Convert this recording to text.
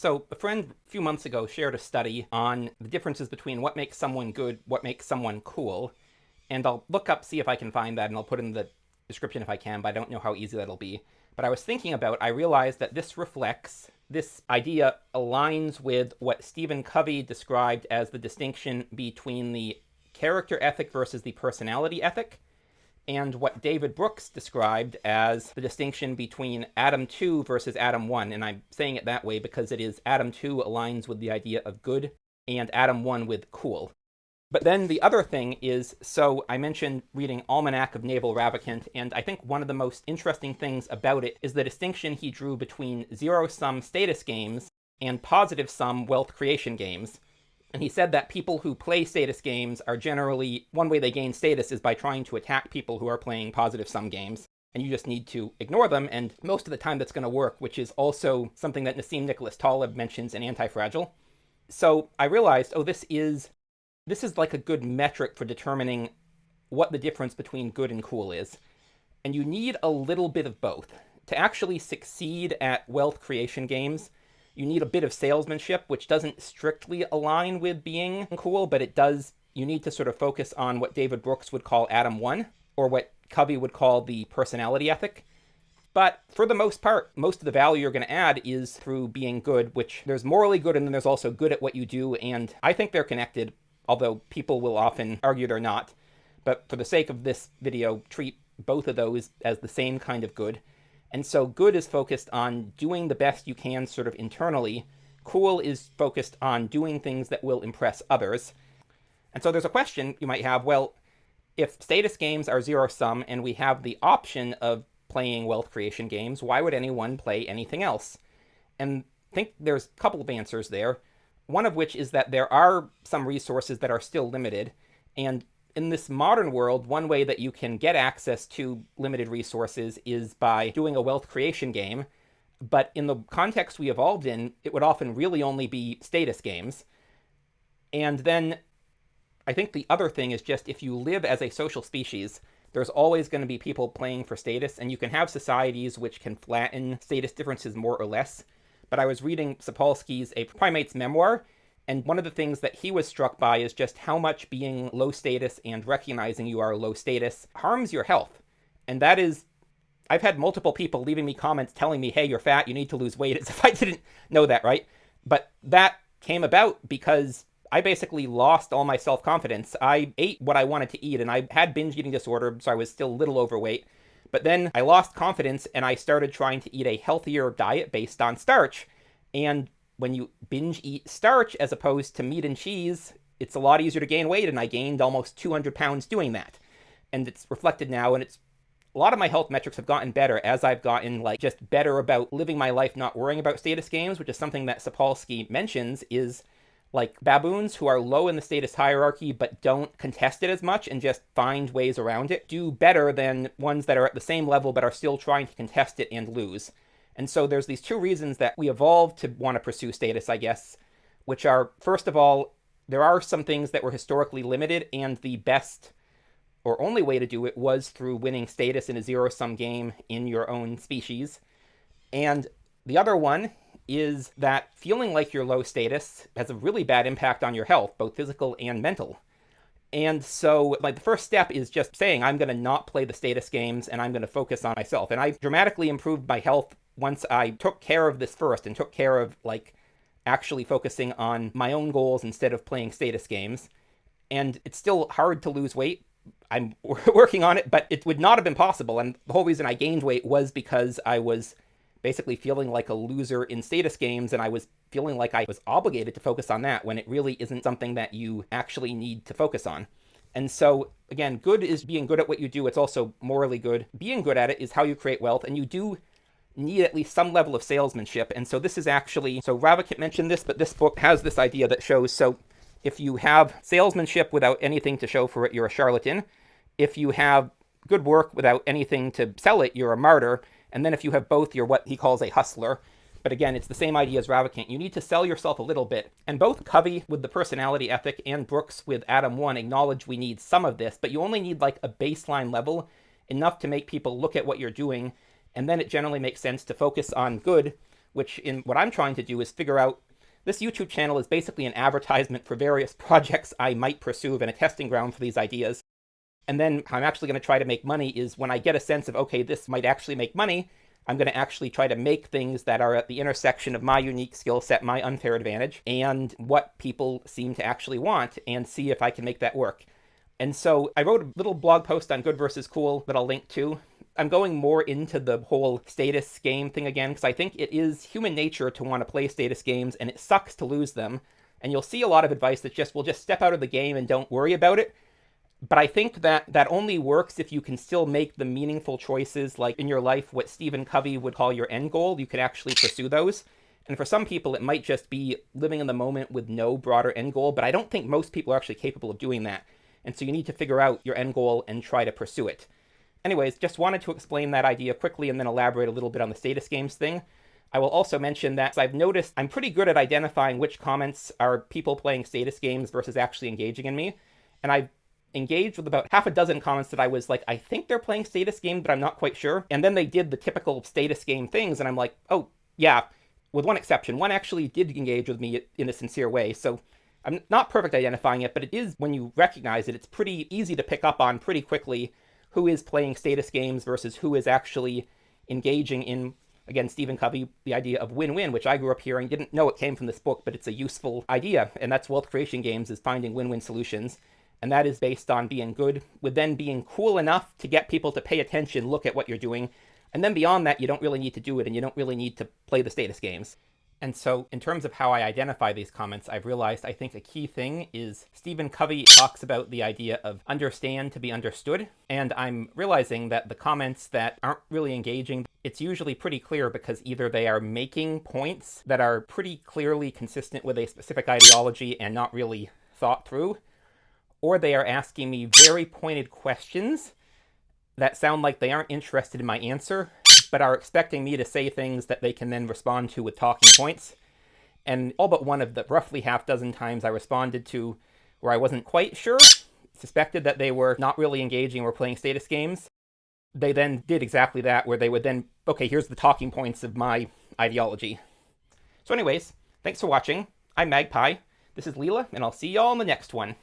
So, a friend a few months ago shared a study on the differences between what makes someone good, what makes someone cool. And I'll look up, see if I can find that, and I'll put in the description if I can, but I don't know how easy that'll be. But I was thinking about, I realized that this idea aligns with what Stephen Covey described as the distinction between the character ethic versus the personality ethic, and what David Brooks described as the distinction between Adam 2 versus Adam 1. And I'm saying it that way because it is Adam 2 aligns with the idea of good, and Adam 1 with cool. But then the other thing is, so I mentioned reading Almanack of Naval Ravikant, and I think one of the most interesting things about it is the distinction he drew between zero-sum status games and positive-sum wealth creation games. And he said that people who play status games are generally, one way they gain status is by trying to attack people who are playing positive-sum games. And you just need to ignore them, and most of the time that's going to work, which is also something that Nassim Nicholas Taleb mentions in Anti-Fragile. So I realized, this is like a good metric for determining what the difference between good and cool is. And you need a little bit of both. To actually succeed at wealth creation games, you need a bit of salesmanship, which doesn't strictly align with being cool, but it does. You need to sort of focus on what David Brooks would call Adam 1, or what Covey would call the personality ethic. But for the most part, most of the value you're going to add is through being good, which there's morally good, and then there's also good at what you do, and I think they're connected, although people will often argue they're not. But for the sake of this video, treat both of those as the same kind of good. And so good is focused on doing the best you can sort of internally. Cool is focused on doing things that will impress others. And so there's a question you might have, well, if status games are zero-sum and we have the option of playing wealth creation games, why would anyone play anything else? And I think there's a couple of answers there. One of which is that there are some resources that are still limited. And in this modern world, one way that you can get access to limited resources is by doing a wealth creation game. But in the context we evolved in, it would often really only be status games. And then I think the other thing is just if you live as a social species, there's always going to be people playing for status, and you can have societies which can flatten status differences more or less. But I was reading Sapolsky's A Primate's Memoir, and one of the things that he was struck by is just how much being low status and recognizing you are low status harms your health. And that is, I've had multiple people leaving me comments telling me, hey, you're fat, you need to lose weight, as if I didn't know that, right? But that came about because I basically lost all my self-confidence. I ate what I wanted to eat, and I had binge eating disorder, so I was still a little overweight. But then I lost confidence, and I started trying to eat a healthier diet based on starch. And when you binge eat starch as opposed to meat and cheese, it's a lot easier to gain weight, and I gained almost 200 pounds doing that. And it's reflected now, and a lot of my health metrics have gotten better as I've gotten just better about living my life, not worrying about status games, which is something that Sapolsky mentions is like baboons who are low in the status hierarchy but don't contest it as much and just find ways around it do better than ones that are at the same level but are still trying to contest it and lose. And so there's these two reasons that we evolved to want to pursue status, I guess, which are, first of all, there are some things that were historically limited, and the best or only way to do it was through winning status in a zero-sum game in your own species. And the other one is that feeling like you're low status has a really bad impact on your health, both physical and mental. And so the first step is just saying, I'm going to not play the status games and I'm going to focus on myself. And I dramatically improved my health once I took care of this first and took care of actually focusing on my own goals instead of playing status games. And it's still hard to lose weight. I'm working on it, but it would not have been possible. And the whole reason I gained weight was because I was basically feeling like a loser in status games, and I was feeling like I was obligated to focus on that when it really isn't something that you actually need to focus on. And so, again, good is being good at what you do. It's also morally good. Being good at it is how you create wealth, and you do need at least some level of salesmanship. And so this is actually, so Ravikant mentioned this, but this book has this idea that shows, so if you have salesmanship without anything to show for it, you're a charlatan. If you have good work without anything to sell it, you're a martyr. And then if you have both, you're what he calls a hustler. But again, it's the same idea as Ravikant. You need to sell yourself a little bit. And both Covey with the personality ethic and Brooks with Adam 1 acknowledge we need some of this, but you only need a baseline level, enough to make people look at what you're doing. And then it generally makes sense to focus on good, which in what I'm trying to do is figure out, this YouTube channel is basically an advertisement for various projects I might pursue and a testing ground for these ideas. And then how I'm actually going to try to make money is when I get a sense of, okay, this might actually make money, I'm going to actually try to make things that are at the intersection of my unique skill set, my unfair advantage, and what people seem to actually want, and see if I can make that work. And so I wrote a little blog post on good versus cool that I'll link to. I'm going more into the whole status game thing again, because I think it is human nature to want to play status games, and it sucks to lose them. And you'll see a lot of advice that just will just step out of the game and don't worry about it. But I think that only works if you can still make the meaningful choices, like in your life, what Stephen Covey would call your end goal. You can actually pursue those. And for some people, it might just be living in the moment with no broader end goal, but I don't think most people are actually capable of doing that. And so you need to figure out your end goal and try to pursue it. Anyways, just wanted to explain that idea quickly and then elaborate a little bit on the status games thing. I will also mention that I've noticed I'm pretty good at identifying which comments are people playing status games versus actually engaging in me. And I've engaged with about half a dozen comments that I was like, I think they're playing status game, but I'm not quite sure. And then they did the typical status game things, and I'm like, oh, yeah, with one exception. One actually did engage with me in a sincere way. So I'm not perfect identifying it, but it is, when you recognize it, it's pretty easy to pick up on pretty quickly who is playing status games versus who is actually engaging in, again, Stephen Covey, the idea of win-win, which I grew up hearing, didn't know it came from this book, but it's a useful idea. And that's wealth creation games, is finding win-win solutions. And that is based on being good, with then being cool enough to get people to pay attention, look at what you're doing. And then beyond that, you don't really need to do it, and you don't really need to play the status games. And so in terms of how I identify these comments, I've realized I think a key thing is Stephen Covey talks about the idea of understand to be understood. And I'm realizing that the comments that aren't really engaging, it's usually pretty clear because either they are making points that are pretty clearly consistent with a specific ideology and not really thought through, or they are asking me very pointed questions that sound like they aren't interested in my answer, but are expecting me to say things that they can then respond to with talking points. And all but one of the roughly half dozen times I responded to where I wasn't quite sure, suspected that they were not really engaging or playing status games, they then did exactly that, where they would then, okay, here's the talking points of my ideology. So anyways, thanks for watching. I'm Magpie. This is Leela, and I'll see y'all in the next one.